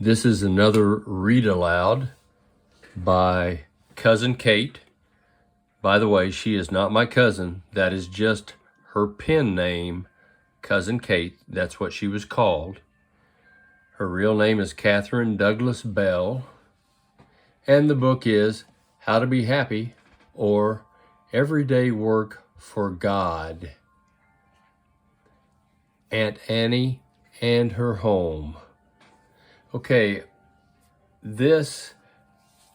This is another read aloud by Cousin Kate. By the way, she is not my cousin. That is just her pen name, Cousin Kate. That's what she was called. Her real name is Catherine Douglas Bell. And the book is How to Be Happy, or Everyday Work for God. Aunt Annie and Her Home. Okay, this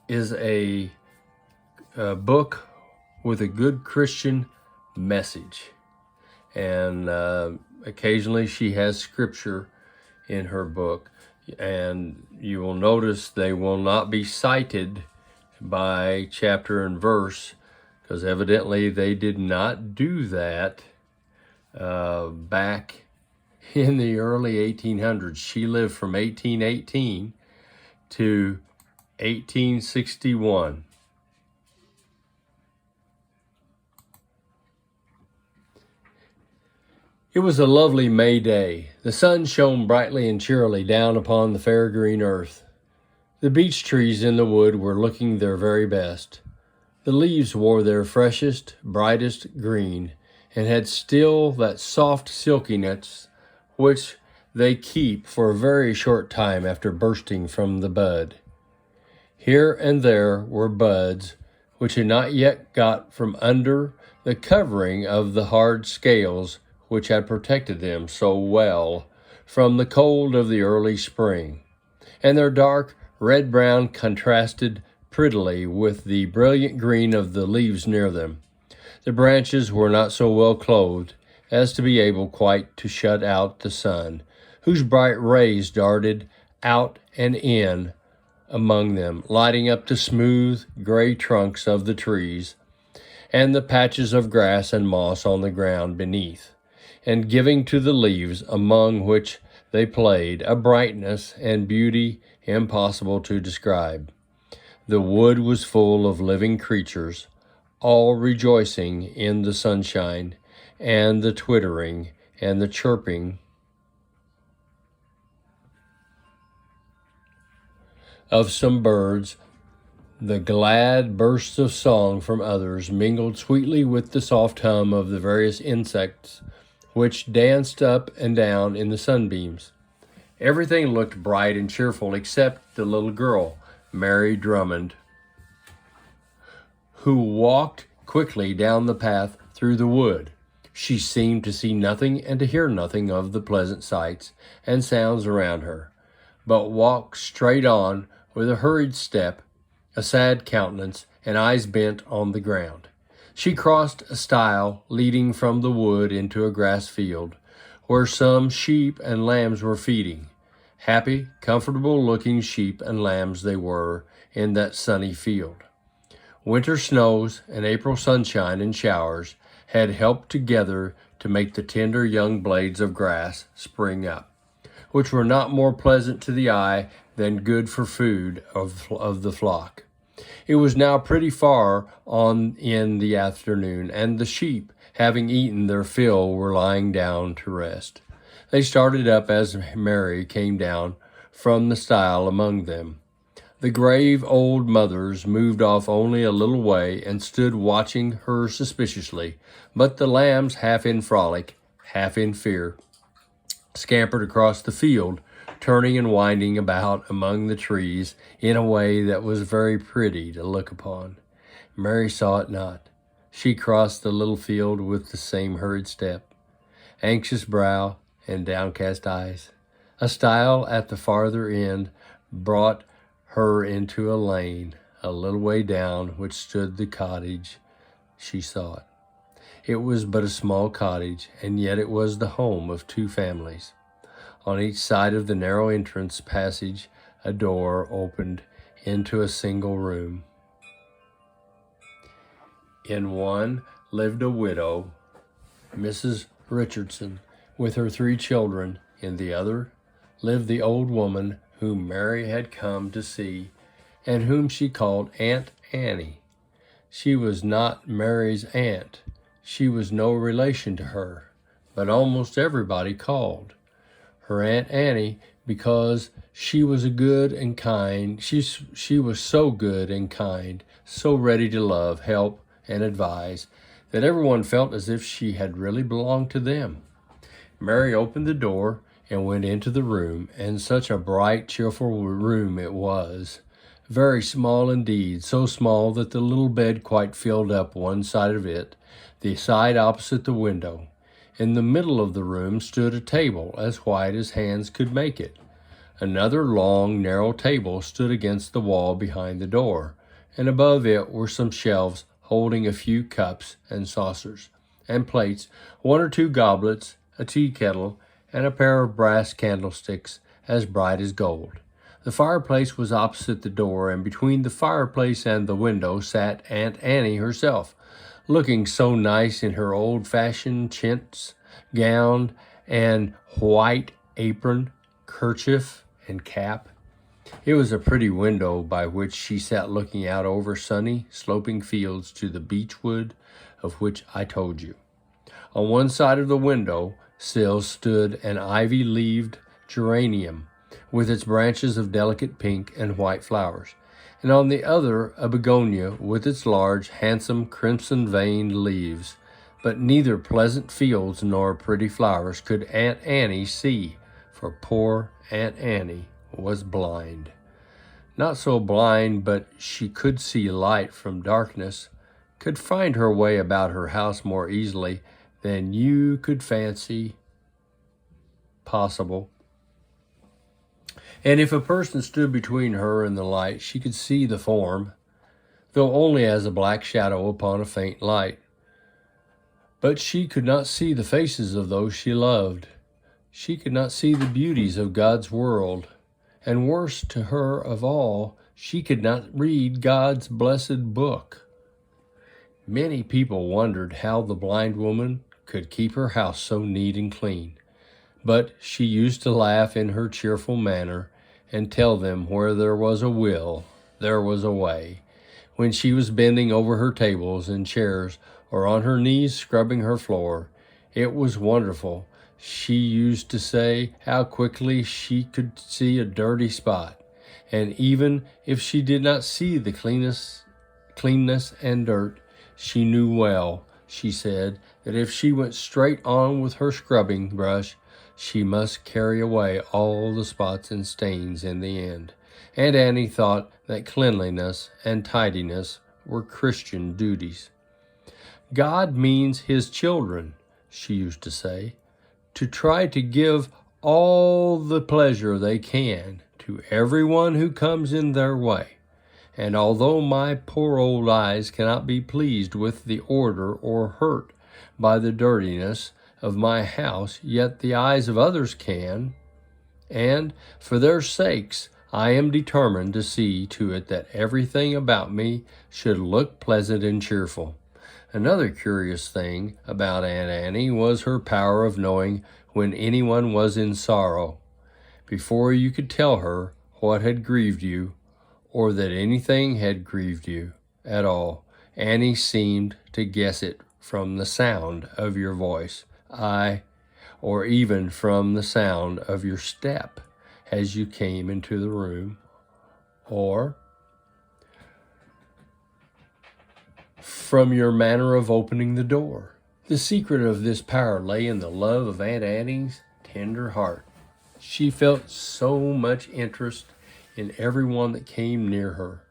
is a book with a good Christian message. And occasionally she has scripture in her book. And you will notice they will not be cited by chapter and verse, because evidently they did not do that back in the early 1800s. She lived from 1818 to 1861. It was a lovely May day. The sun shone brightly and cheerily down upon the fair green earth. The beech trees in the wood were looking their very best. The leaves wore their freshest, brightest green, and had still that soft silkiness which they keep for a very short time after bursting from the bud. Here and there were buds which had not yet got from under the covering of the hard scales which had protected them so well from the cold of the early spring, and their dark red-brown contrasted prettily with the brilliant green of the leaves near them. The branches were not so well clothed as to be able quite to shut out the sun, whose bright rays darted out and in among them, lighting up the smooth gray trunks of the trees and the patches of grass and moss on the ground beneath, and giving to the leaves among which they played a brightness and beauty impossible to describe. The wood was full of living creatures, all rejoicing in the sunshine and the twittering and the chirping of some birds. The glad bursts of song from others mingled sweetly with the soft hum of the various insects which danced up and down in the sunbeams. Everything looked bright and cheerful except the little girl, Mary Drummond, who walked quickly down the path through the wood. She seemed to see nothing and to hear nothing of the pleasant sights and sounds around her, but walked straight on with a hurried step, a sad countenance, and eyes bent on the ground. She crossed a stile leading from the wood into a grass field, where some sheep and lambs were feeding. Happy, comfortable-looking sheep and lambs they were in that sunny field. Winter snows and April sunshine and showers had helped together to make the tender young blades of grass spring up, which were not more pleasant to the eye than good for food of the flock. It was now pretty far on in the afternoon, and the sheep, having eaten their fill, were lying down to rest. They started up as Mary came down from the stile among them. The grave old mothers moved off only a little way and stood watching her suspiciously, but the lambs, half in frolic, half in fear, scampered across the field, turning and winding about among the trees in a way that was very pretty to look upon. Mary saw it not. She crossed the little field with the same hurried step, anxious brow, and downcast eyes. A stile at the farther end brought her into a lane a little way down which stood the cottage she sought. It was but a small cottage, and yet it was the home of two families. On each side of the narrow entrance passage, a door opened into a single room. In one lived a widow, Mrs. Richardson, with her 3 children. In the other lived the old woman whom Mary had come to see, and whom she called Aunt Annie. She was not Mary's aunt. She was no relation to her, but almost everybody called her Aunt Annie because she was a good and kind. She was so good and kind, so ready to love, help, and advise, that everyone felt as if she had really belonged to them. Mary opened the door and went into the room, and such a bright, cheerful room it was. Very small indeed, so small that the little bed quite filled up one side of it, the side opposite the window. In the middle of the room stood a table as white as hands could make it. Another long, narrow table stood against the wall behind the door, and above it were some shelves holding a few cups and saucers and plates, one or two goblets, a tea kettle, and a pair of brass candlesticks as bright as gold. The fireplace was opposite the door, and between the fireplace and the window sat Aunt Annie herself, looking so nice in her old-fashioned chintz gown and white apron, kerchief, and cap. It was a pretty window by which she sat looking out over sunny, sloping fields to the beechwood of which I told you. On one side of the window sill stood an ivy-leaved geranium with its branches of delicate pink and white flowers, and on the other a begonia with its large, handsome, crimson-veined leaves. But neither pleasant fields nor pretty flowers could Aunt Annie see, for poor Aunt Annie was blind. Not so blind but she could see light from darkness, could find her way about her house more easily than you could fancy possible. And if a person stood between her and the light, she could see the form, though only as a black shadow upon a faint light. But she could not see the faces of those she loved. She could not see the beauties of God's world. And worse to her of all, she could not read God's blessed book. Many people wondered how the blind woman could keep her house so neat and clean. But she used to laugh in her cheerful manner and tell them where there was a will, there was a way. When she was bending over her tables and chairs or on her knees scrubbing her floor, it was wonderful. She used to say how quickly she could see a dirty spot, and even if she did not see the cleanness and dirt, she knew well, she said, that if she went straight on with her scrubbing brush, she must carry away all the spots and stains in the end. Aunt Annie thought that cleanliness and tidiness were Christian duties. God means his children, she used to say, to try to give all the pleasure they can to everyone who comes in their way. And although my poor old eyes cannot be pleased with the order or hurt by the dirtiness of my house, yet the eyes of others can, and for their sakes I am determined to see to it that everything about me should look pleasant and cheerful. Another curious thing about Aunt Annie was her power of knowing when anyone was in sorrow, before you could tell her what had grieved you, or that anything had grieved you at all. Annie seemed to guess it from the sound of your voice, or even from the sound of your step as you came into the room, or from your manner of opening the door. The secret of this power lay in the love of Aunt Annie's tender heart. She felt so much interest in everyone that came near her,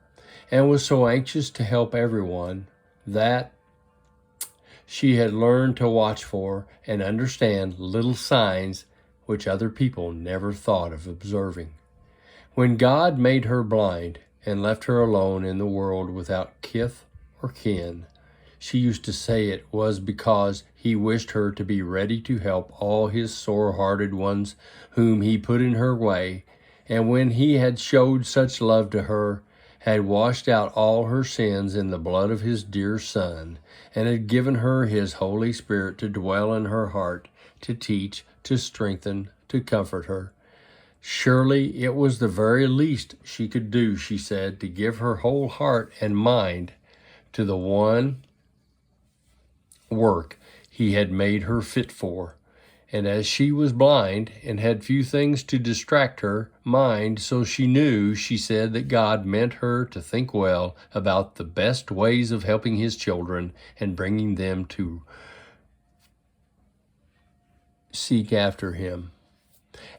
and was so anxious to help everyone that she had learned to watch for and understand little signs which other people never thought of observing. When God made her blind and left her alone in the world without kith or kin, she used to say it was because he wished her to be ready to help all his sore-hearted ones whom he put in her way, and when he had showed such love to her, had washed out all her sins in the blood of his dear Son, and had given her his Holy Spirit to dwell in her heart, to teach, to strengthen, to comfort her. Surely it was the very least she could do, she said, to give her whole heart and mind to the one work he had made her fit for, And as she was blind and had few things to distract her mind, so she said that God meant her to think well about the best ways of helping his children and bringing them to seek after him.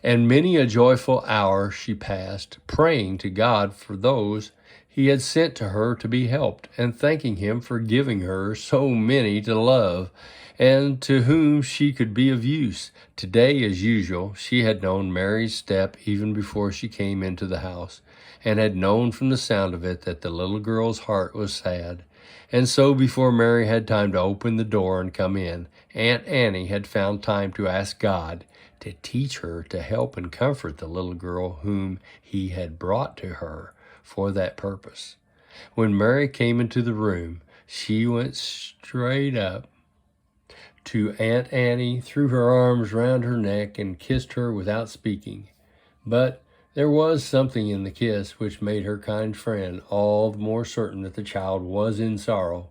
And many a joyful hour she passed, praying to God for those he had sent to her to be helped, and thanking him for giving her so many to love, and to whom she could be of use. Today, as usual, she had known Mary's step even before she came into the house, and had known from the sound of it that the little girl's heart was sad. And so, before Mary had time to open the door and come in, Aunt Annie had found time to ask God to teach her to help and comfort the little girl whom he had brought to her for that purpose. When Mary came into the room, she went straight up to Aunt Annie, threw her arms round her neck, and kissed her without speaking. But there was something in the kiss which made her kind friend all the more certain that the child was in sorrow.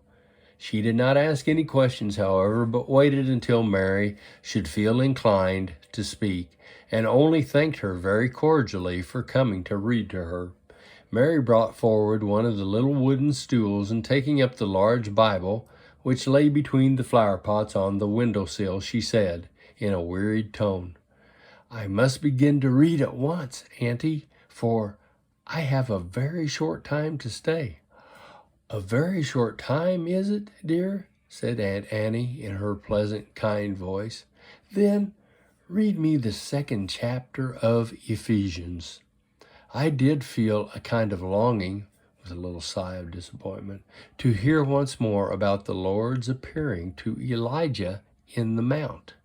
She did not ask any questions, however, but waited until Mary should feel inclined to speak, and only thanked her very cordially for coming to read to her. Mary brought forward one of the little wooden stools, and taking up the large Bible, which lay between the flower pots on the window-sill, she said, in a wearied tone, "I must begin to read at once, Auntie, for I have a very short time to stay." "A very short time, is it, dear?" said Aunt Annie in her pleasant, kind voice. "Then read me the 2nd chapter of Ephesians." I did feel a kind of longing, with a little sigh of disappointment, to hear once more about the Lord's appearing to Elijah in the mount.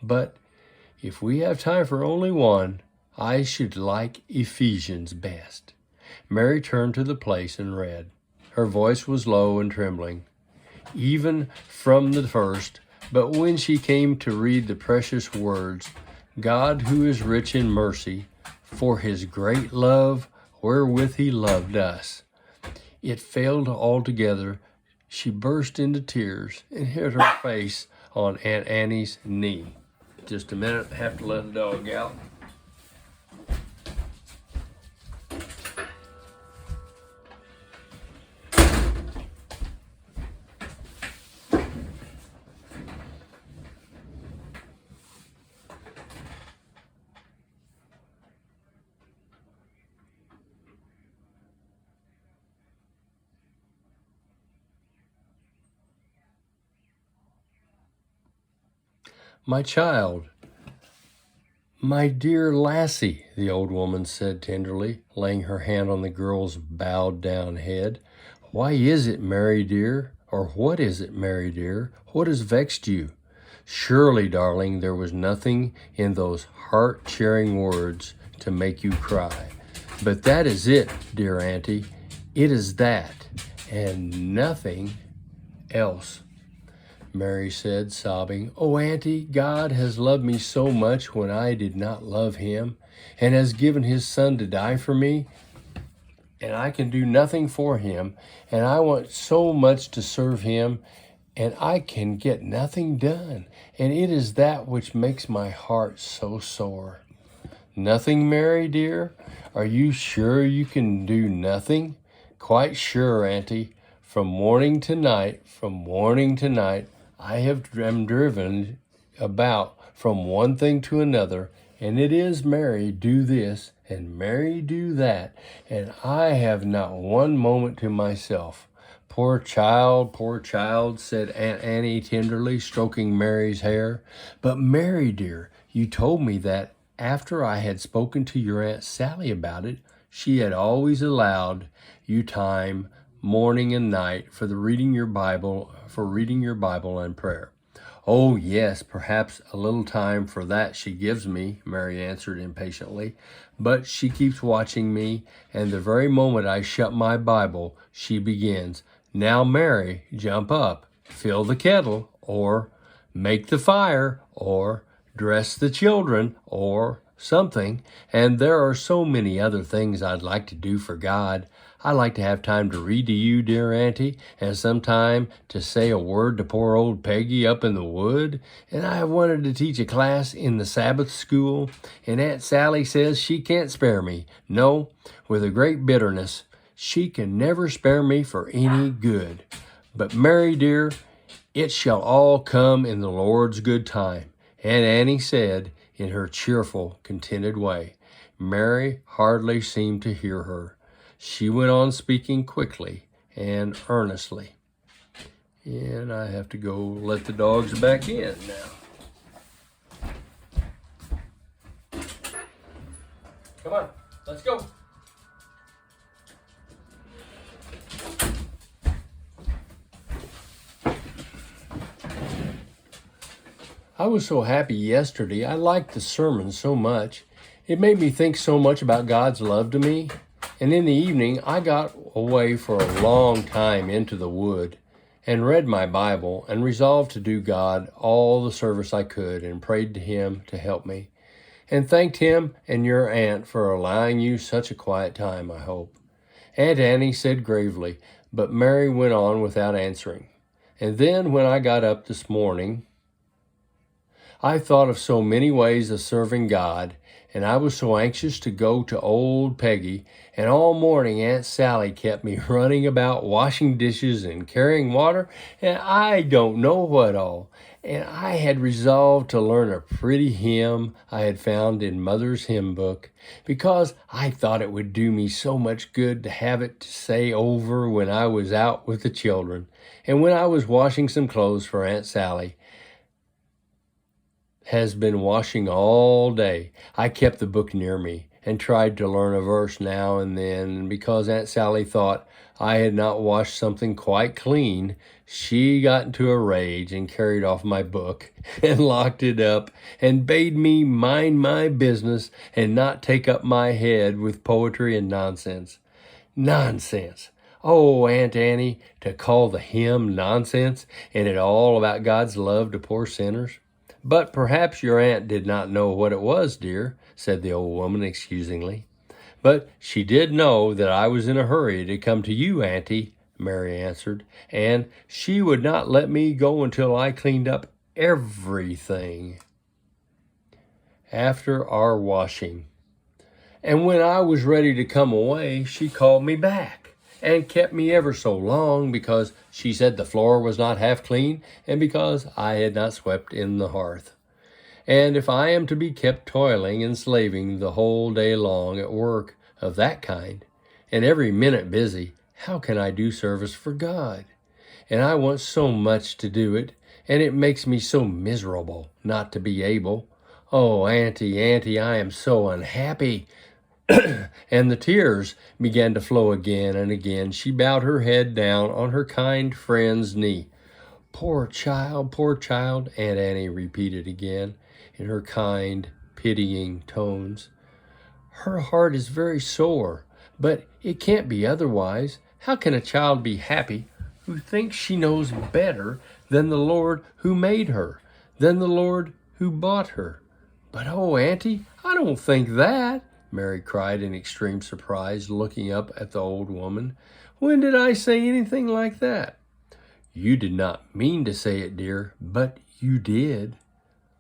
But if we have time for only one, I should like Ephesians best. Mary turned to the place and read. Her voice was low and trembling, even from the first, but when she came to read the precious words, "God, who is rich in mercy, for his great love wherewith he loved us," it failed altogether. She burst into tears and hid her face on Aunt Annie's knee. Just a minute, I have to let the dog out. "My child, my dear lassie," the old woman said tenderly, laying her hand on the girl's bowed-down head. "Why is it, Mary dear, or what is it, Mary dear? What has vexed you? Surely, darling, there was nothing in those heart-cheering words to make you cry. But that is it, dear Auntie. It is that, and nothing else," Mary said, sobbing. "Oh, Auntie, God has loved me so much when I did not love him, and has given his Son to die for me, and I can do nothing for him, and I want so much to serve him, and I can get nothing done, and it is that which makes my heart so sore." "Nothing, Mary dear? Are you sure you can do nothing?" "Quite sure, Auntie. From morning to night, I am driven about from one thing to another, and it is, Mary, do this, and Mary, do that, and I have not one moment to myself." Poor child," said Aunt Annie tenderly, stroking Mary's hair. "But Mary, dear, you told me that after I had spoken to your Aunt Sally about it, she had always allowed you time morning and night for reading your Bible and prayer." "Oh, yes, perhaps a little time for that she gives me," Mary answered impatiently. "But she keeps watching me, and the very moment I shut my Bible, she begins, 'Now, Mary, jump up, fill the kettle,' or 'make the fire,' or 'dress the children,' or something, and there are so many other things I'd like to do for God. I like to have time to read to you, dear Auntie, and some time to say a word to poor old Peggy up in the wood. And I have wanted to teach a class in the Sabbath school, and Aunt Sally says she can't spare me. No, with a great bitterness, she can never spare me for any good. But Mary, dear, it shall all come in the Lord's good time. And Annie said in her cheerful, contented way. Mary hardly seemed to hear her. She went on speaking quickly and earnestly. And I have to go let the dogs back in now. Come on, let's go. I was so happy yesterday. I liked the sermon so much. It made me think so much about God's love to me. And in the evening, I got away for a long time into the wood and read my Bible and resolved to do God all the service I could and prayed to Him to help me and thanked Him and your aunt for allowing you such a quiet time, I hope. Aunt Annie said gravely, but Mary went on without answering. And then when I got up this morning, I thought of so many ways of serving God, and I was so anxious to go to old Peggy, and all morning Aunt Sally kept me running about washing dishes and carrying water, and I don't know what all. And I had resolved to learn a pretty hymn I had found in Mother's hymn book, because I thought it would do me so much good to have it to say over when I was out with the children, and when I was washing some clothes for Aunt Sally. Has been washing all day. I kept the book near me and tried to learn a verse now and then, and because Aunt Sally thought I had not washed something quite clean, she got into a rage and carried off my book and locked it up and bade me mind my business and not take up my head with poetry and nonsense. Nonsense! Oh, Aunt Annie, to call the hymn nonsense, and it all about God's love to poor sinners. But perhaps your aunt did not know what it was, dear, said the old woman excusingly. But she did know that I was in a hurry to come to you, Auntie, Mary answered, and she would not let me go until I cleaned up everything after our washing. And when I was ready to come away, she called me back and kept me ever so long because she said the floor was not half clean and because I had not swept in the hearth. And if I am to be kept toiling and slaving the whole day long at work of that kind, and every minute busy, how can I do service for God? And I want so much to do it, and it makes me so miserable not to be able. Oh, Auntie, Auntie, I am so unhappy. And the tears began to flow again and again. She bowed her head down on her kind friend's knee. Poor child, Aunt Annie repeated again in her kind, pitying tones. Her heart is very sore, but it can't be otherwise. How can a child be happy who thinks she knows better than the Lord who made her, than the Lord who bought her? But oh, Auntie, I don't think that, Mary cried in extreme surprise, looking up at the old woman. When did I say anything like that? You did not mean to say it, dear, but you did.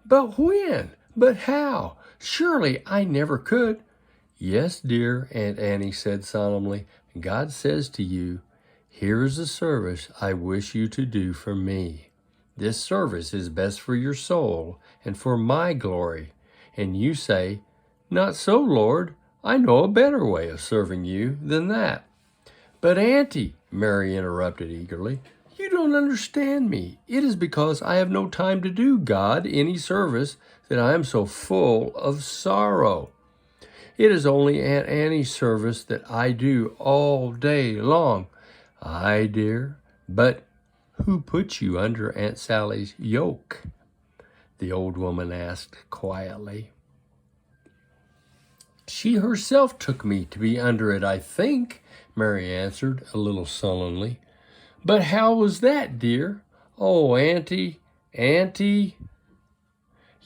But when? But how? Surely I never could. Yes, dear, Aunt Annie said solemnly. God says to you, here is the service I wish you to do for me. This service is best for your soul and for my glory. And you say, not so, Lord. I know a better way of serving you than that. But Auntie, Mary interrupted eagerly, you don't understand me. It is because I have no time to do God any service that I am so full of sorrow. It is only Aunt Annie's service that I do all day long. Aye, dear, but who put you under Aunt Sally's yoke? The old woman asked quietly. She herself took me to be under it, I think, Mary answered a little sullenly. But how was that, dear? Oh, Auntie,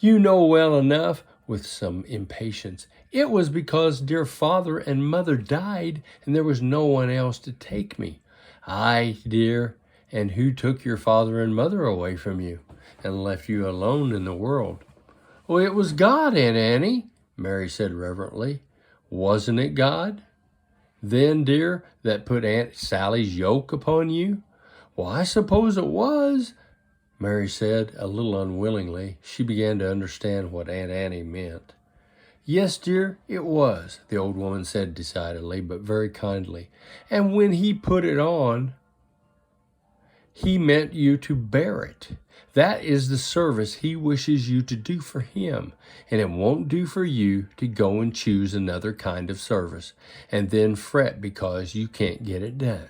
you know well enough. with some impatience. "It was because dear father and mother died, and there was no one else to take me." "Aye, dear, and who took your father and mother away from you and left you alone in the world?" "Well, it was God, Aunt Annie," Mary said reverently. "Wasn't it God, then, dear, that put Aunt Sally's yoke upon you?" "Well, I suppose it was," Mary said, a little unwillingly. She began to understand what Aunt Annie meant. "Yes, dear, it was," the old woman said decidedly, but very kindly. "And when he put it on, he meant you to bear it. That is the service he wishes you to do for him, and it won't do for you to go and choose another kind of service and then fret because you can't get it done."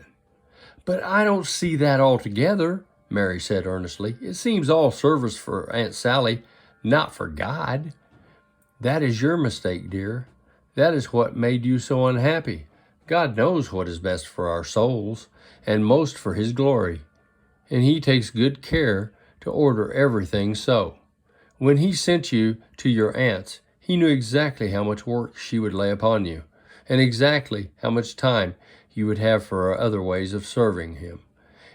"But I don't see that altogether," Mary said earnestly. "It seems all service for Aunt Sally, not for God." "That is your mistake, dear. That is what made you so unhappy. God knows what is best for our souls, and most for his glory, and he takes good care to order everything so. When he sent you to your aunt's, he knew exactly how much work she would lay upon you, and exactly how much time you would have for other ways of serving him.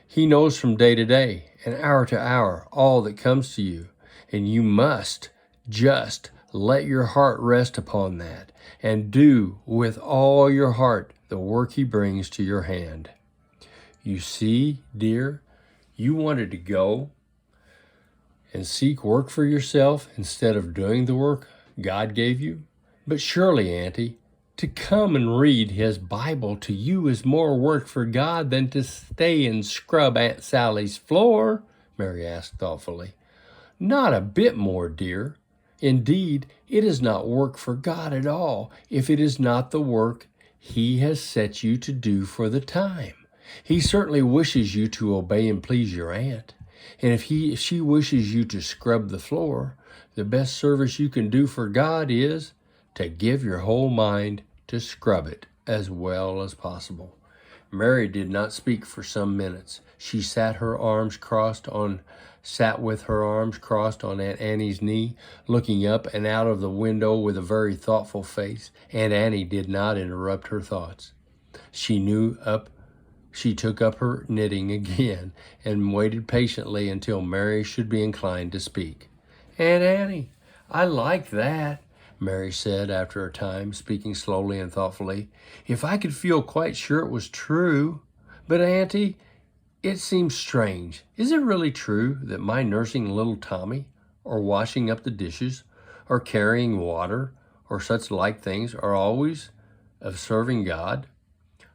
He knows from day to day and hour to hour all that comes to you, and you must just let your heart rest upon that and do with all your heart the work he brings to your hand. You see, dear, you wanted to go and seek work for yourself instead of doing the work God gave you. But surely, Auntie, to come and read his Bible to you is more work for God than to stay and scrub Aunt Sally's floor," Mary asked thoughtfully. "Not a bit more, dear. Indeed, it is not work for God at all if it is not the work he has set you to do for the time. He certainly wishes you to obey and please your aunt. And if she wishes you to scrub the floor, the best service you can do for God is to give your whole mind to scrub it as well as possible." Mary did not speak for some minutes. She sat with her arms crossed on Aunt Annie's knee, looking up and out of the window with a very thoughtful face. Aunt Annie did not interrupt her thoughts. She took up her knitting again and waited patiently until Mary should be inclined to speak. "Aunt Annie, I like that," Mary said after a time, speaking slowly and thoughtfully. "If I could feel quite sure it was true. But, Auntie, it seems strange. Is it really true that my nursing little Tommy, or washing up the dishes, or carrying water, or such like things are always of serving God?"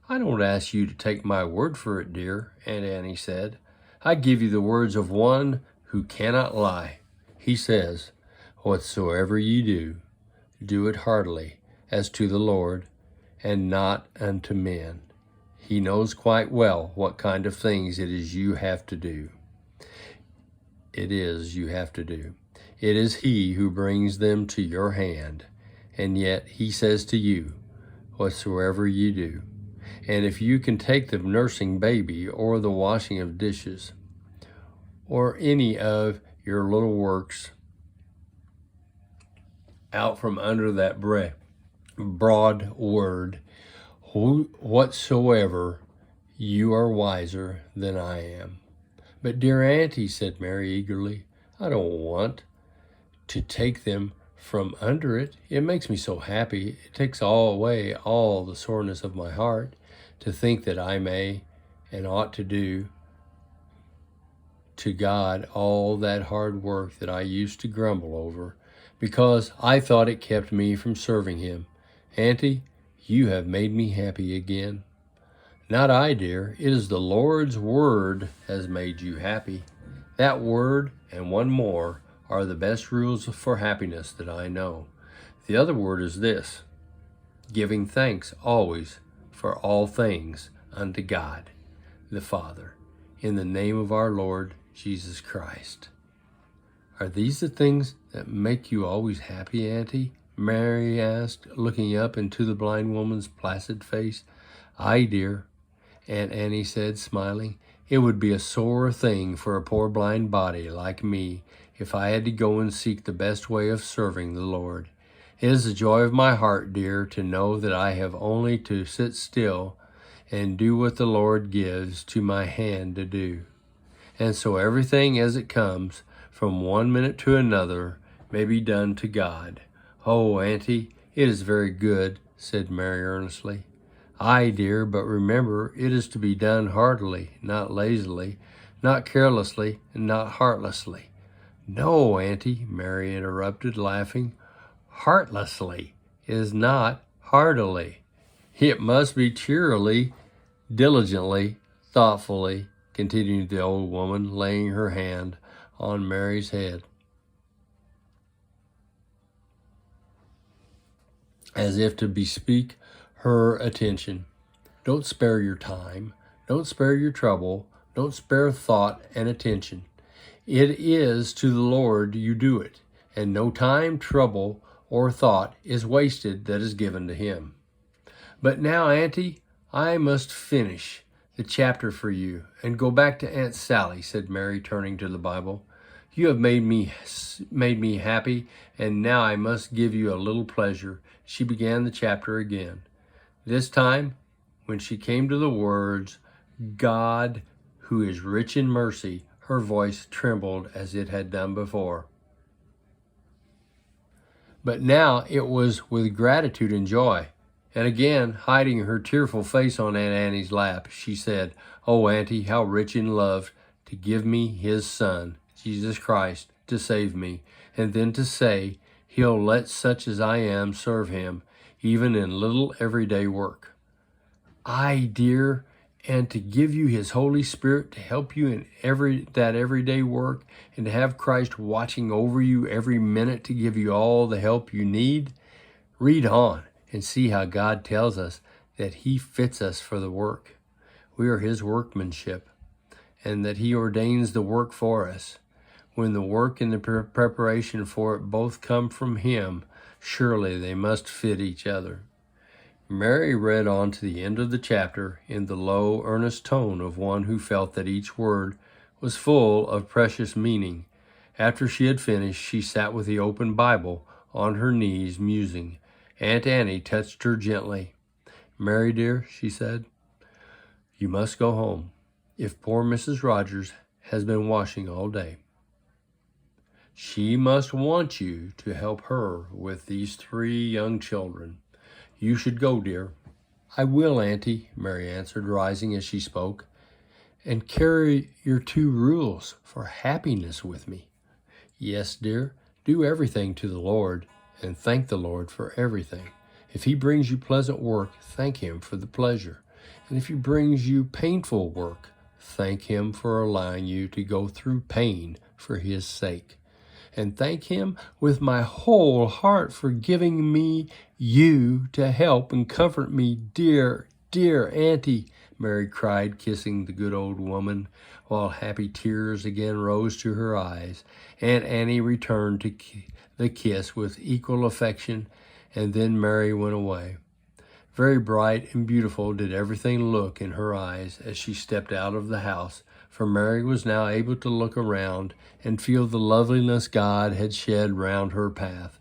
"I don't ask you to take my word for it, dear," Aunt Annie said. "I give you the words of one who cannot lie. He says, 'Whatsoever ye do, do it heartily, as to the Lord, and not unto men.' He knows quite well what kind of things it is you have to do. It is he who brings them to your hand, and yet he says to you, 'Whatsoever ye do.' And if you can take the nursing baby or the washing of dishes or any of your little works out from under that broad word, 'whatsoever,' you are wiser than I am." "But, dear Auntie," said Mary eagerly, "I don't want to take them from under it. It makes me so happy. It takes away all the soreness of my heart to think that I may and ought to do to God all that hard work that I used to grumble over because I thought it kept me from serving him. Auntie, you have made me happy again." "Not I, dear. It is the Lord's word has made you happy. That word and one more are the best rules for happiness that I know. The other word is this: giving thanks always for all things unto God the Father, in the name of our Lord Jesus Christ." "Are these the things that make you always happy, Auntie?" Mary asked, looking up into the blind woman's placid face. "Aye, dear," Aunt Annie said, smiling. "It would be a sore thing for a poor blind body like me if I had to go and seek the best way of serving the Lord. It is the joy of my heart, dear, to know that I have only to sit still and do what the Lord gives to my hand to do. And so everything as it comes, from one minute to another, may be done to God. Oh, Auntie, it is very good, said Mary earnestly. Aye, dear, but remember, it is to be done heartily, not lazily, not carelessly, and not heartlessly. No, Auntie, Mary interrupted, laughing. Heartlessly is not heartily. It must be cheerily, diligently, thoughtfully, continued the old woman, laying her hand on Mary's head, as if to bespeak her attention. Don't spare your time. Don't spare your trouble. Don't spare thought and attention. It is to the Lord you do it, and no time, trouble, or thought is wasted that is given to him. But now, Auntie, I must finish the chapter for you and go back to Aunt Sally, said Mary, turning to the Bible. You have made me happy, and now I must give you a little pleasure. She began the chapter again. This time, when she came to the words, God, who is rich in mercy, her voice trembled as it had done before. But now it was with gratitude and joy. And again, hiding her tearful face on Aunt Annie's lap, she said, Oh, Auntie, how rich in love to give me his Son, Jesus Christ, to save me, and then to say he'll let such as I am serve him, even in little everyday work. Aye, dear, and to give you his Holy Spirit to help you in that everyday work, and to have Christ watching over you every minute to give you all the help you need. Read on and see how God tells us that he fits us for the work. We are his workmanship, and that he ordains the work for us. When the work and the preparation for it both come from him, surely they must fit each other. Mary read on to the end of the chapter in the low, earnest tone of one who felt that each word was full of precious meaning. After she had finished, she sat with the open Bible on her knees, musing. Aunt Annie touched her gently. Mary, dear, she said, you must go home, if poor Mrs. Rogers has been washing all day. She must want you to help her with these 3 young children. You should go, dear. I will, Auntie, Mary answered, rising as she spoke, and carry your 2 rules for happiness with me. Yes, dear, do everything to the Lord, and thank the Lord for everything. If he brings you pleasant work, thank him for the pleasure. And if he brings you painful work, thank him for allowing you to go through pain for his sake. And thank him with my whole heart for giving me you to help and comfort me, dear, dear Auntie, Mary cried, kissing the good old woman, while happy tears again rose to her eyes. Aunt Annie returned to the kiss with equal affection, and then Mary went away. Very bright and beautiful did everything look in her eyes as she stepped out of the house, for Mary was now able to look around and feel the loveliness God had shed round her path.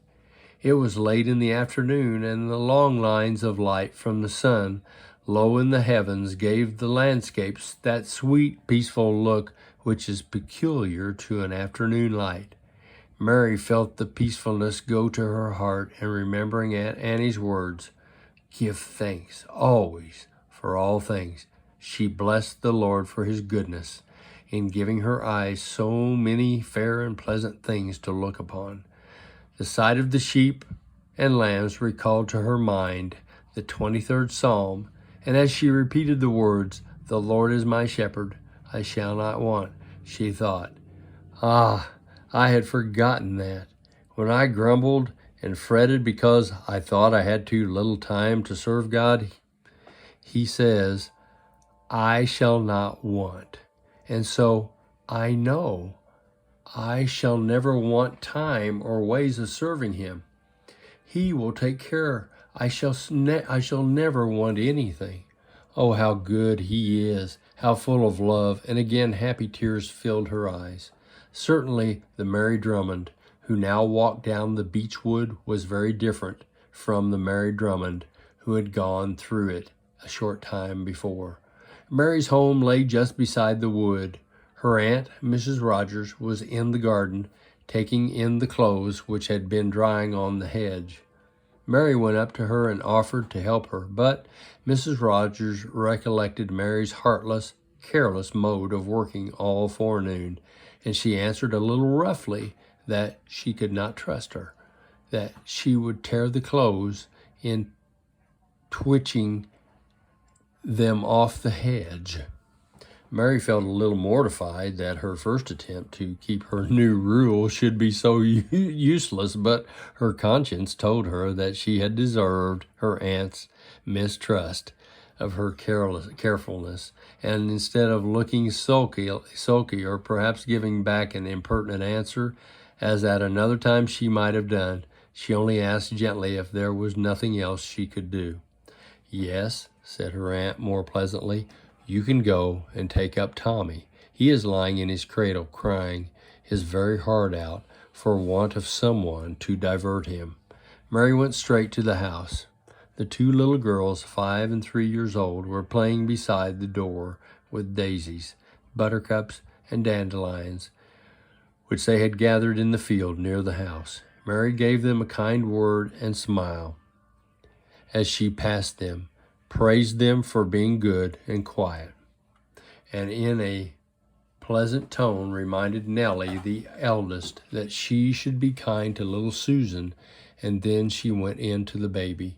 It was late in the afternoon, and the long lines of light from the sun low in the heavens gave the landscapes that sweet, peaceful look which is peculiar to an afternoon light. Mary felt the peacefulness go to her heart, and remembering Aunt Annie's words, give thanks always for all things, she blessed the Lord for his goodness in giving her eyes so many fair and pleasant things to look upon. The sight of the sheep and lambs recalled to her mind the 23rd Psalm, and as she repeated the words, the Lord is my shepherd, I shall not want, she thought, I had forgotten that. When I grumbled and fretted because I thought I had too little time to serve God, he says, I shall not want. And so I know I shall never want time or ways of serving him. He will take care. I shall never want anything. Oh, how good he is, how full of love. And again, happy tears filled her eyes. Certainly the Mary Drummond, who now walked down the beech wood, was very different from the Mary Drummond who had gone through it a short time before. Mary's home lay just beside the wood. Her aunt, Mrs. Rogers, was in the garden, taking in the clothes which had been drying on the hedge. Mary went up to her and offered to help her, but Mrs. Rogers recollected Mary's heartless, careless mode of working all forenoon, and she answered a little roughly that she could not trust her, that she would tear the clothes in twitching them off the hedge. Mary felt a little mortified that her first attempt to keep her new rule should be so useless, but her conscience told her that she had deserved her aunt's mistrust of her carefulness, and instead of looking sulky or perhaps giving back an impertinent answer, as at another time she might have done, she only asked gently if there was nothing else she could do. "Yes," said her aunt more pleasantly, "you can go and take up Tommy. He is lying in his cradle crying his very heart out for want of someone to divert him." Mary went straight to the house. The two little girls, 5 and 3 years old, were playing beside the door with daisies, buttercups, and dandelions, which they had gathered in the field near the house. Mary gave them a kind word and smile as she passed them, praised them for being good and quiet, and in a pleasant tone reminded Nellie, the eldest, that she should be kind to little Susan, and then she went in to the baby.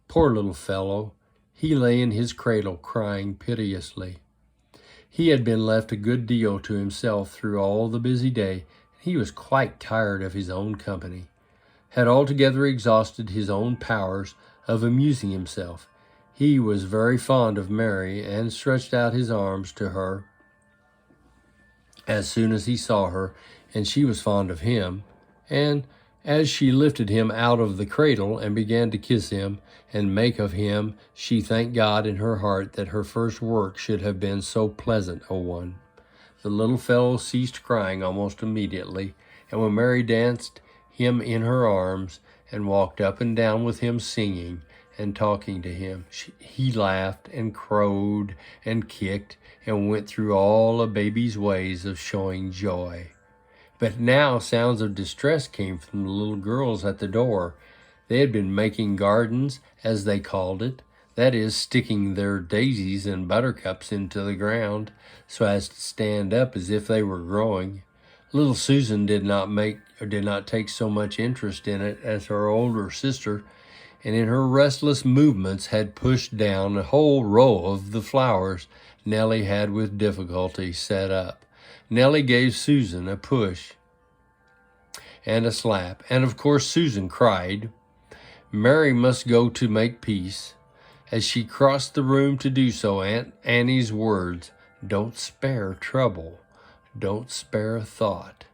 Poor little fellow, he lay in his cradle crying piteously. He had been left a good deal to himself through all the busy day, and he was quite tired of his own company, had altogether exhausted his own powers of amusing himself. He was very fond of Mary, and stretched out his arms to her as soon as he saw her, and she was fond of him, and as she lifted him out of the cradle and began to kiss him and make of him, she thanked God in her heart that her first work should have been so pleasant a one. The little fellow ceased crying almost immediately, and when Mary danced him in her arms and walked up and down with him singing and talking to him, he laughed and crowed and kicked and went through all a baby's ways of showing joy. But now sounds of distress came from the little girls at the door. They had been making gardens, as they called it, that is, sticking their daisies and buttercups into the ground so as to stand up as if they were growing. Little Susan did not take so much interest in it as her older sister, and in her restless movements had pushed down a whole row of the flowers Nellie had with difficulty set up. Nellie gave Susan a push and a slap, and of course Susan cried. Mary must go to make peace. As she crossed the room to do so, Aunt Annie's words, "Don't spare trouble, don't spare thought,"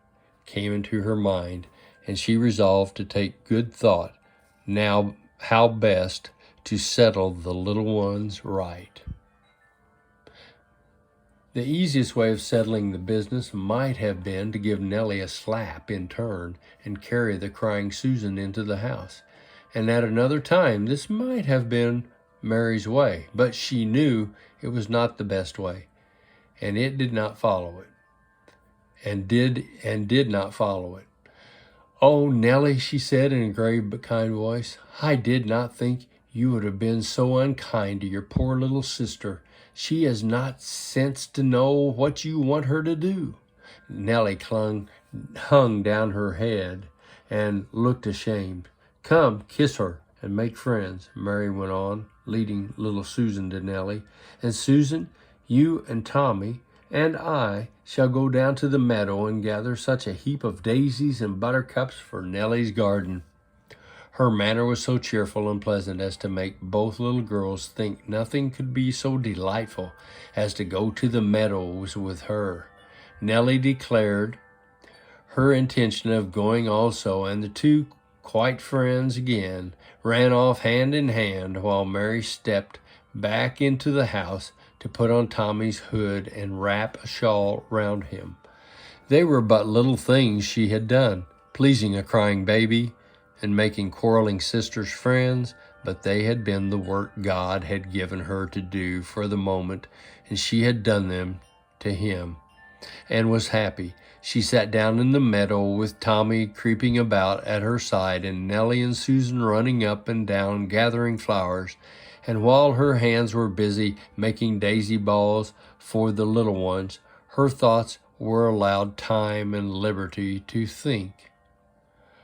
came into her mind, and she resolved to take good thought now how best to settle the little ones right. The easiest way of settling the business might have been to give Nellie a slap in turn and carry the crying Susan into the house. And at another time, this might have been Mary's way, but she knew it was not the best way, and it did not follow it, and did not follow it. "Oh, Nellie," she said in a grave but kind voice, "I did not think you would have been so unkind to your poor little sister. She has not sense to know what you want her to do." Nellie hung down her head and looked ashamed. "Come, kiss her and make friends," Mary went on, leading little Susan to Nellie. "And Susan, you and Tommy and I shall go down to the meadow and gather such a heap of daisies and buttercups for Nellie's garden." Her manner was so cheerful and pleasant as to make both little girls think nothing could be so delightful as to go to the meadows with her. Nellie declared her intention of going also, and the two, quite friends again, ran off hand in hand while Mary stepped back into the house to put on Tommy's hood and wrap a shawl round him. They were but little things she had done, pleasing a crying baby, and making quarreling sisters friends, but they had been the work God had given her to do for the moment, and she had done them to him and was happy. She sat down in the meadow with Tommy creeping about at her side and Nellie and Susan running up and down gathering flowers. And while her hands were busy making daisy balls for the little ones, her thoughts were allowed time and liberty to think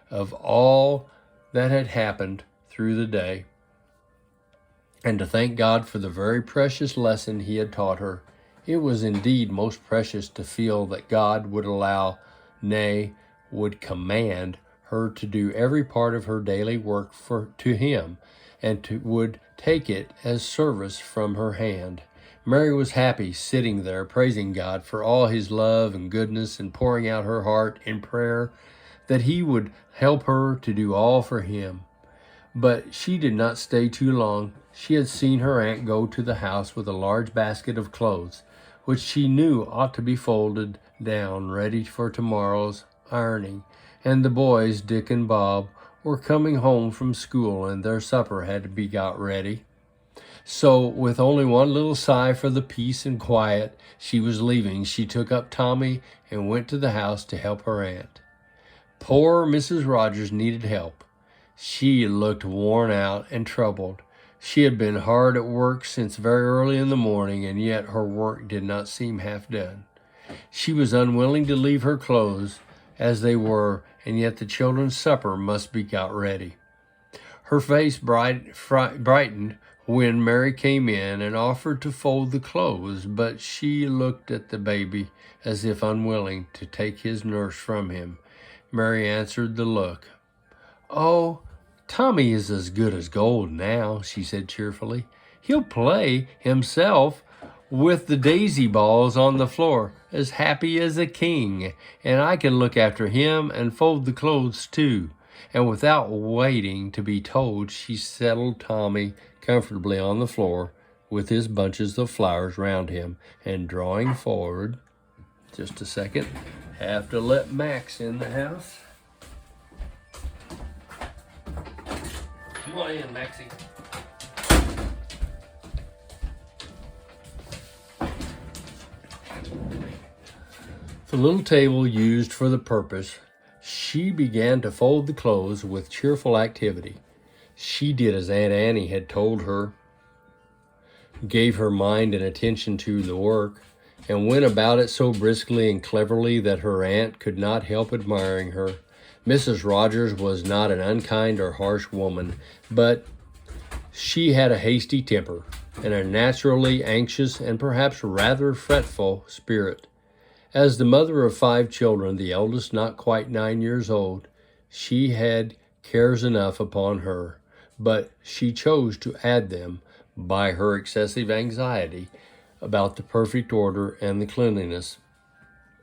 of all that had happened through the day, and to thank God for the very precious lesson he had taught her. It was indeed most precious to feel that God would allow, nay, would command her to do every part of her daily work to him, and would take it as service from her hand. Mary was happy sitting there praising God for all his love and goodness and pouring out her heart in prayer that he would help her to do all for him. But she did not stay too long. She had seen her aunt go to the house with a large basket of clothes, which she knew ought to be folded down, ready for tomorrow's ironing. And the boys, Dick and Bob, were coming home from school, and their supper had to be got ready. So, with only one little sigh for the peace and quiet she was leaving, she took up Tommy and went to the house to help her aunt. Poor Mrs. Rogers needed help. She looked worn out and troubled. She had been hard at work since very early in the morning, and yet her work did not seem half done. She was unwilling to leave her clothes as they were, and yet the children's supper must be got ready. Her face brightened when Mary came in and offered to fold the clothes, but she looked at the baby as if unwilling to take his nurse from him. Mary answered the look. "Oh, Tommy is as good as gold now," she said cheerfully. "He'll play himself with the daisy balls on the floor, as happy as a king, and I can look after him and fold the clothes too." And without waiting to be told, she settled Tommy comfortably on the floor with his bunches of flowers round him, and drawing forward, just a second, have to let Max in the house. Come on in, Maxie. The little table used for the purpose, she began to fold the clothes with cheerful activity. She did as Aunt Annie had told her, gave her mind and attention to the work, and went about it so briskly and cleverly that her aunt could not help admiring her. Mrs. Rogers was not an unkind or harsh woman, but she had a hasty temper and a naturally anxious and perhaps rather fretful spirit. As the mother of 5 children, the eldest not quite 9 years old, she had cares enough upon her, but she chose to add them by her excessive anxiety about the perfect order and the cleanliness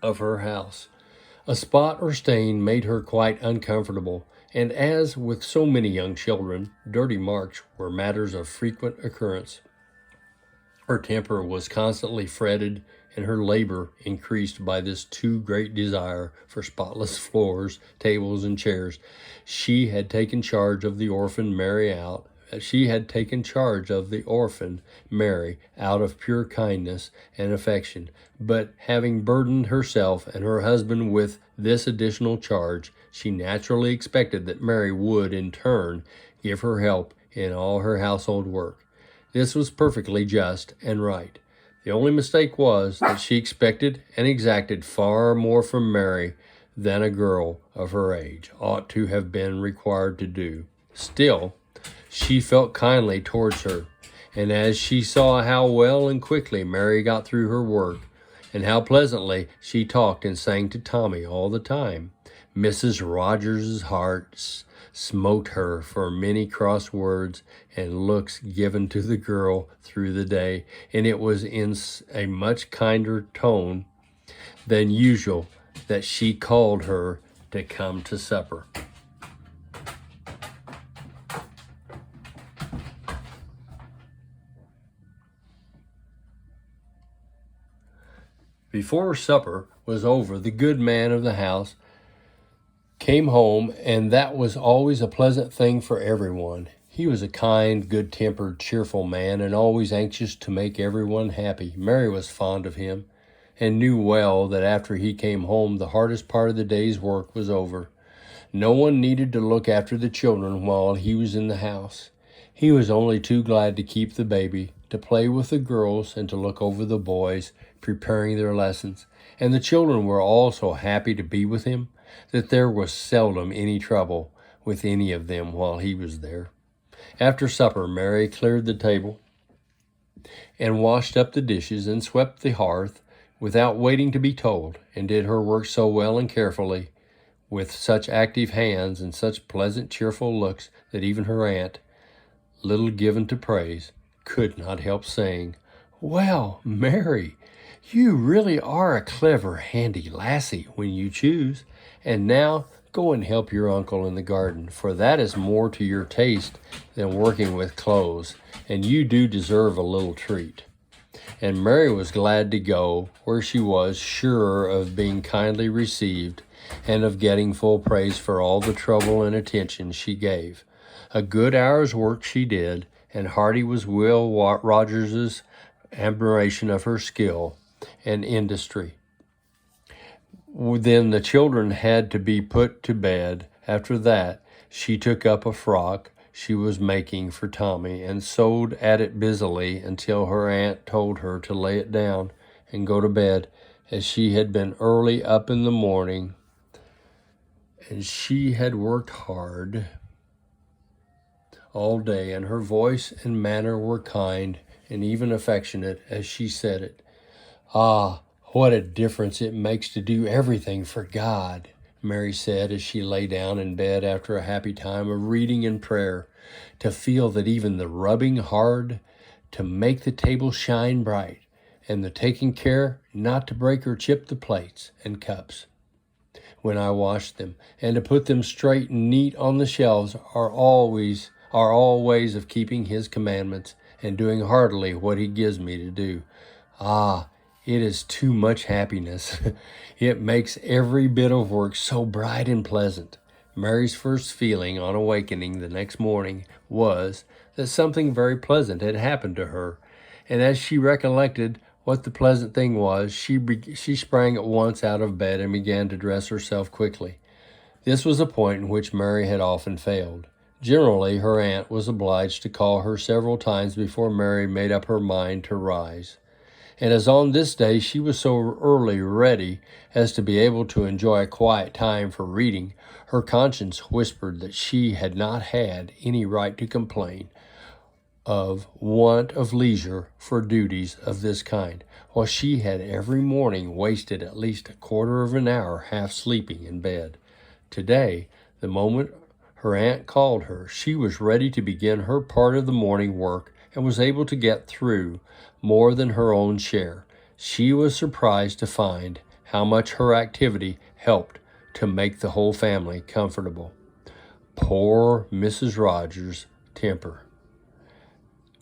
of her house. A spot or stain made her quite uncomfortable, and as with so many young children, dirty marks were matters of frequent occurrence. Her temper was constantly fretted, and her labor increased by this too great desire for spotless floors, tables, and chairs. She had taken charge of the orphan Mary out of pure kindness and affection, but having burdened herself and her husband with this additional charge, she naturally expected that Mary would, in turn, give her help in all her household work. This was perfectly just and right. The only mistake was that she expected and exacted far more from Mary than a girl of her age ought to have been required to do. Still, she felt kindly towards her, and as she saw how well and quickly Mary got through her work, and how pleasantly she talked and sang to Tommy all the time, Mrs. Rogers's heart smote her for many cross words and looks given to the girl through the day, and it was in a much kinder tone than usual that she called her to come to supper. Before supper was over, the good man of the house came home, and that was always a pleasant thing for everyone. He was a kind, good-tempered, cheerful man, and always anxious to make everyone happy. Mary was fond of him, and knew well that after he came home, the hardest part of the day's work was over. No one needed to look after the children while he was in the house. He was only too glad to keep the baby, to play with the girls, and to look over the boys, preparing their lessons. And the children were all so happy to be with him that there was seldom any trouble with any of them while he was there. After supper, Mary cleared the table and washed up the dishes and swept the hearth without waiting to be told, and did her work so well and carefully, with such active hands and such pleasant, cheerful looks, that even her aunt, little given to praise, could not help saying, "Well, Mary, you really are a clever, handy lassie when you choose. And now go and help your uncle in the garden, for that is more to your taste than working with clothes, and you do deserve a little treat." And Mary was glad to go, where she was sure of being kindly received and of getting full praise for all the trouble and attention she gave. A good hour's work she did, and hearty was Will Rogers's admiration of her skill and industry. Then the children had to be put to bed. After that, she took up a frock she was making for Tommy and sewed at it busily until her aunt told her to lay it down and go to bed, as she had been early up in the morning and she had worked hard all day, and her voice and manner were kind and even affectionate as she said it. "Ah, what a difference it makes to do everything for God," Mary said as she lay down in bed after a happy time of reading and prayer, "to feel that even the rubbing hard to make the table shine bright, and the taking care not to break or chip the plates and cups when I wash them, and to put them straight and neat on the shelves, are all ways of keeping His commandments and doing heartily what He gives me to do. Ah, it is too much happiness. It makes every bit of work so bright and pleasant." Mary's first feeling on awakening the next morning was that something very pleasant had happened to her, and as she recollected what the pleasant thing was, she sprang at once out of bed and began to dress herself quickly. This was a point in which Mary had often failed. Generally, her aunt was obliged to call her several times before Mary made up her mind to rise. And as on this day she was so early ready as to be able to enjoy a quiet time for reading, her conscience whispered that she had not had any right to complain of want of leisure for duties of this kind, while she had every morning wasted at least a quarter of an hour half sleeping in bed. Today, the moment her aunt called her, she was ready to begin her part of the morning work and was able to get through more than her own share. She was surprised to find how much her activity helped to make the whole family comfortable. Poor Mrs. Rogers' temper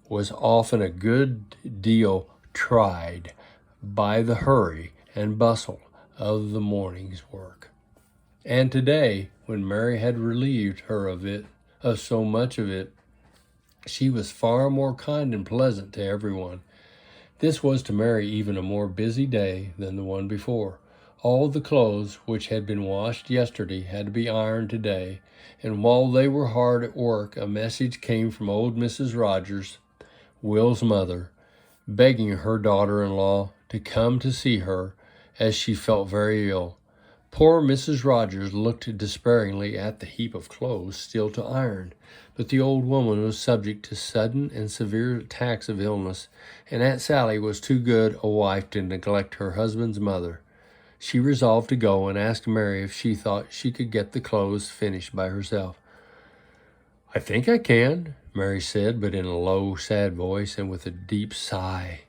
was often a good deal tried by the hurry and bustle of the morning's work. And today, when Mary had relieved her of so much of it, she was far more kind and pleasant to everyone. This was to Mary even a more busy day than the one before. All the clothes which had been washed yesterday had to be ironed today, and while they were hard at work, a message came from old Mrs. Rogers, Will's mother, begging her daughter-in-law to come to see her, as she felt very ill. Poor Mrs. Rogers looked despairingly at the heap of clothes still to iron, but the old woman was subject to sudden and severe attacks of illness, and Aunt Sally was too good a wife to neglect her husband's mother. She resolved to go and ask Mary if she thought she could get the clothes finished by herself. "I think I can," Mary said, but in a low, sad voice and with a deep sigh.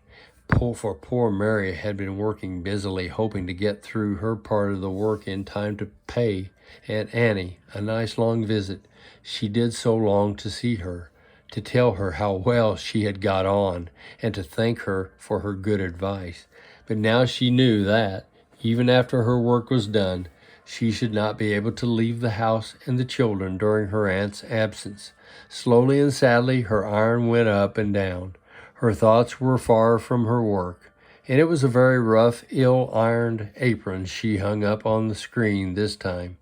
For poor Mary had been working busily, hoping to get through her part of the work in time to pay Aunt Annie a nice long visit. She did so long to see her, to tell her how well she had got on, and to thank her for her good advice. But now she knew that, even after her work was done, She should not be able to leave the house and the children during her aunt's absence. Slowly and sadly, her iron went up and down. Her thoughts were far from her work, and it was a very rough, ill-ironed apron she hung up on the screen this time.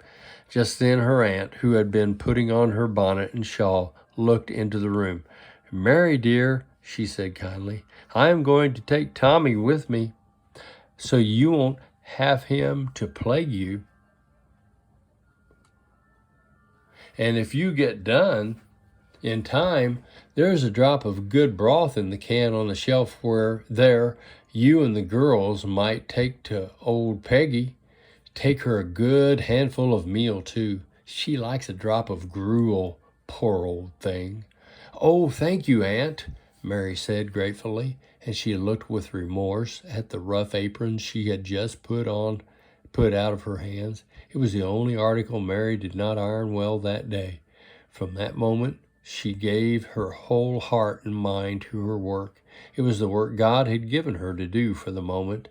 Just then her aunt, who had been putting on her bonnet and shawl, looked into the room. "Mary, dear," she said kindly, "I am going to take Tommy with me, so you won't have him to plague you. And if you get done in time, there's a drop of good broth in the can on the shelf where you and the girls might take to old Peggy. Take her a good handful of meal, too. She likes a drop of gruel, poor old thing." "Oh, thank you, Aunt," Mary said gratefully, and she looked with remorse at the rough apron she had just put out of her hands. It was the only article Mary did not iron well that day. From that moment, she gave her whole heart and mind to her work. It was the work God had given her to do for the moment,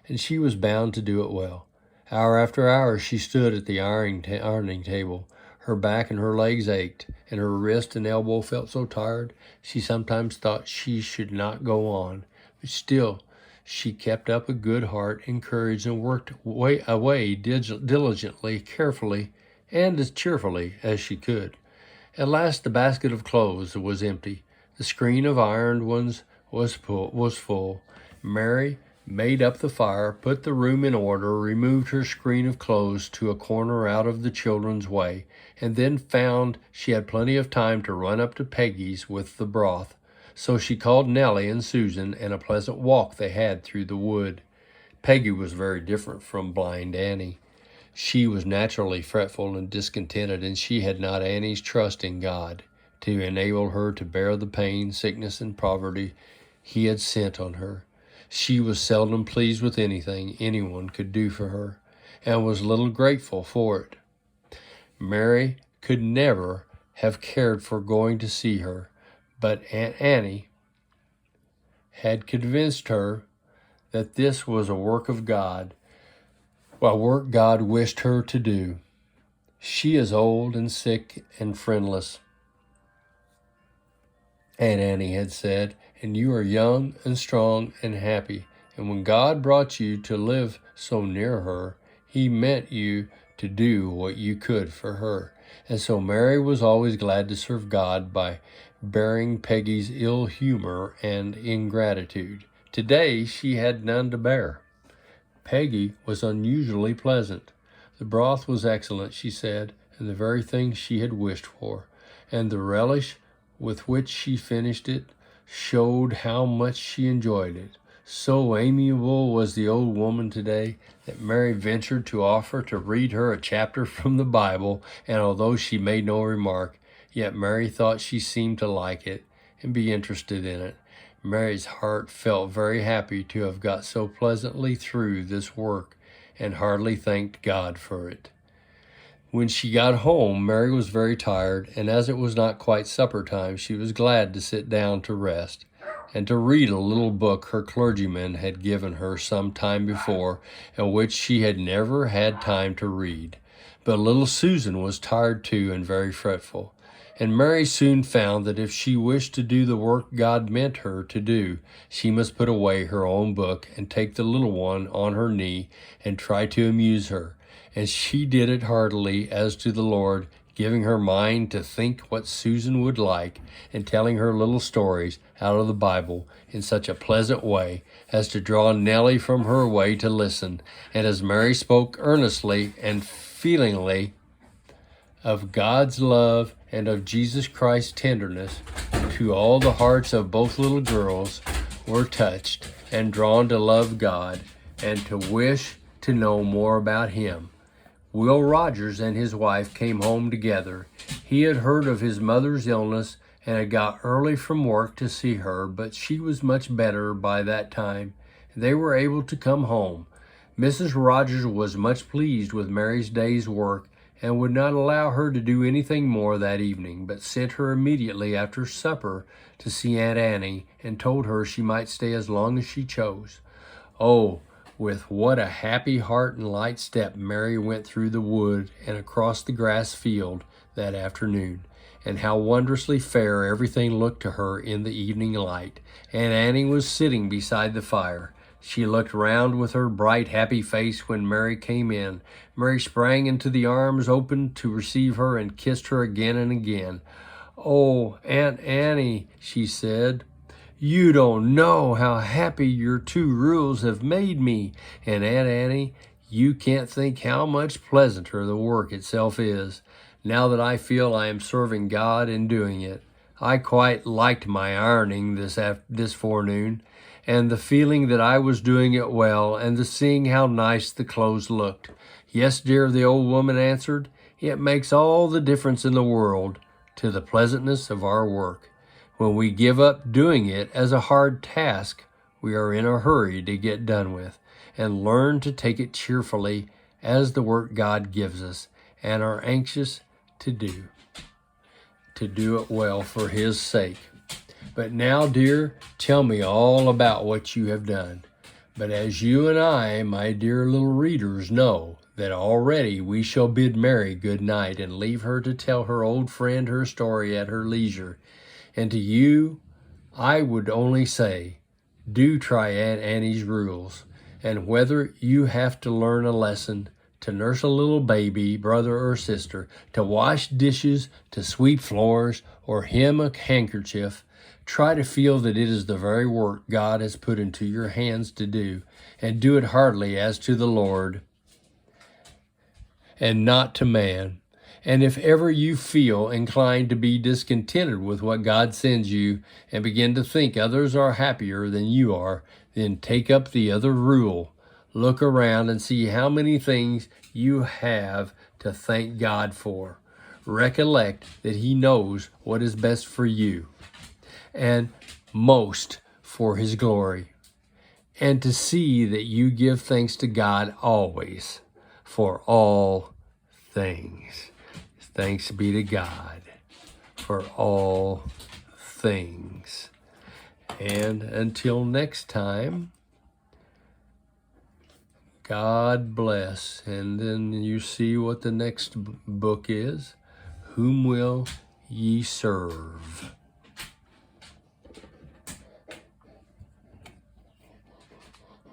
and she was bound to do it well. Hour after hour she stood at the ironing table. Her back and her legs ached, and her wrist and elbow felt so tired she sometimes thought she should not go on. But still, she kept up a good heart and courage and worked away diligently, carefully, and as cheerfully as she could. At last the basket of clothes was empty. The screen of ironed ones was full. Mary made up the fire, put the room in order, removed her screen of clothes to a corner out of the children's way, and then found she had plenty of time to run up to Peggy's with the broth. So she called Nellie and Susan, and a pleasant walk they had through the wood. Peggy was very different from blind Annie. She was naturally fretful and discontented, and she had not Annie's trust in God to enable her to bear the pain, sickness, and poverty He had sent on her. She was seldom pleased with anything anyone could do for her, and was little grateful for it. Mary could never have cared for going to see her, but Aunt Annie had convinced her that this was a work of God, a work God wished her to do. "She is old and sick and friendless," Aunt Annie had said, "and you are young and strong and happy. And when God brought you to live so near her, He meant you to do what you could for her." And so Mary was always glad to serve God by bearing Peggy's ill humor and ingratitude. Today she had none to bear. Peggy was unusually pleasant. The broth was excellent, she said, and the very thing she had wished for, and the relish with which she finished it showed how much she enjoyed it. So amiable was the old woman today that Mary ventured to offer to read her a chapter from the Bible, and although she made no remark, yet Mary thought she seemed to like it and be interested in it. Mary's heart felt very happy to have got so pleasantly through this work, and heartily thanked God for it. When she got home, Mary was very tired, and as it was not quite supper time, she was glad to sit down to rest, and to read a little book her clergyman had given her some time before, and which she had never had time to read. But little Susan was tired too, and very fretful. And Mary soon found that if she wished to do the work God meant her to do, she must put away her own book and take the little one on her knee and try to amuse her. And she did it heartily as to the Lord, giving her mind to think what Susan would like, and telling her little stories out of the Bible in such a pleasant way as to draw Nellie from her way to listen. And as Mary spoke earnestly and feelingly of God's love and of Jesus Christ's tenderness, to all the hearts of both little girls were touched and drawn to love God and to wish to know more about Him. Will Rogers and his wife came home together. He had heard of his mother's illness and had got early from work to see her, but she was much better by that time. They were able to come home. Mrs. Rogers was much pleased with Mary's day's work and would not allow her to do anything more that evening, but sent her immediately after supper to see Aunt Annie and told her she might stay as long as she chose. "Oh, With what a happy heart and light step Mary went through the wood and across the grass field that afternoon, and how wondrously fair everything looked to her in the evening light. And Annie was sitting beside the fire. She looked round with her bright, happy face when Mary came in. Mary sprang into the arms open to receive her and kissed her again and again. "Oh, Aunt Annie," she said, "you don't know how happy your two rules have made me. And Aunt Annie, you can't think how much pleasanter the work itself is, now that I feel I am serving God in doing it. I quite liked my ironing this forenoon, and the feeling that I was doing it well, and the seeing how nice the clothes looked." "Yes, dear," the old woman answered, "it makes all the difference in the world to the pleasantness of our work. When we give up doing it as a hard task we are in a hurry to get done with, and learn to take it cheerfully as the work God gives us, and are anxious to do it well for His sake. But now, dear, tell me all about what you have done." But as you and I, my dear little readers, know that already, we shall bid Mary good night and leave her to tell her old friend her story at her leisure. And to you, I would only say, do try Aunt Annie's rules, and whether you have to learn a lesson, to nurse a little baby, brother or sister, to wash dishes, to sweep floors, or hem a handkerchief, try to feel that it is the very work God has put into your hands to do, and do it heartily as to the Lord and not to man. And if ever you feel inclined to be discontented with what God sends you and begin to think others are happier than you are, then take up the other rule. Look around and see how many things you have to thank God for. Recollect that He knows what is best for you and most for His glory. And to see that you give thanks to God always for all things. Thanks be to God for all things. And until next time, God bless. And then you see what the next book is. Whom will ye serve?